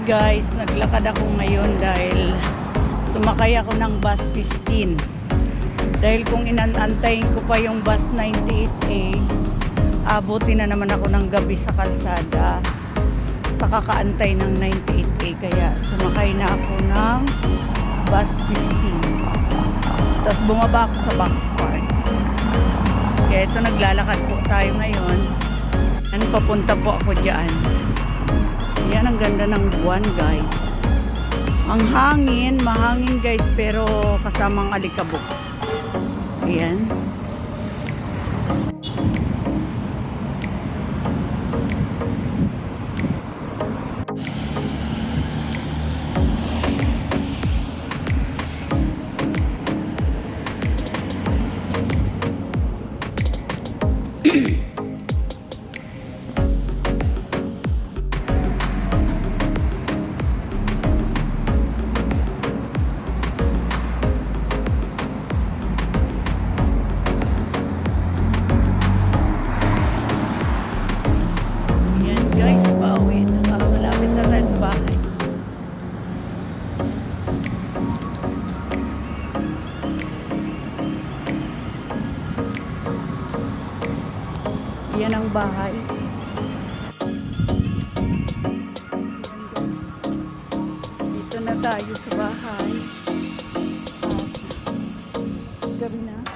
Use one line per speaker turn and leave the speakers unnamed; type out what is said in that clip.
guys, naglakad ako ngayon dahil sumakay ako ng bus 15. Dahil kung inantayin ko pa yung bus 98A, abutin na naman ako ng gabi sa kalsada sa kakaantay ng 98A. Kaya sumakay na ako ng bus 15. Tapos bumaba ako sa Box Park. Kaya ito, naglalakad po tayo ngayon. Papunta po ako dyan. Yan, ang ganda ng buwan guys. Ang hangin, mahangin guys, pero kasamang alikabok. Ayan. Yan ang bahay. Dito na tayo sa bahay. Gabi na.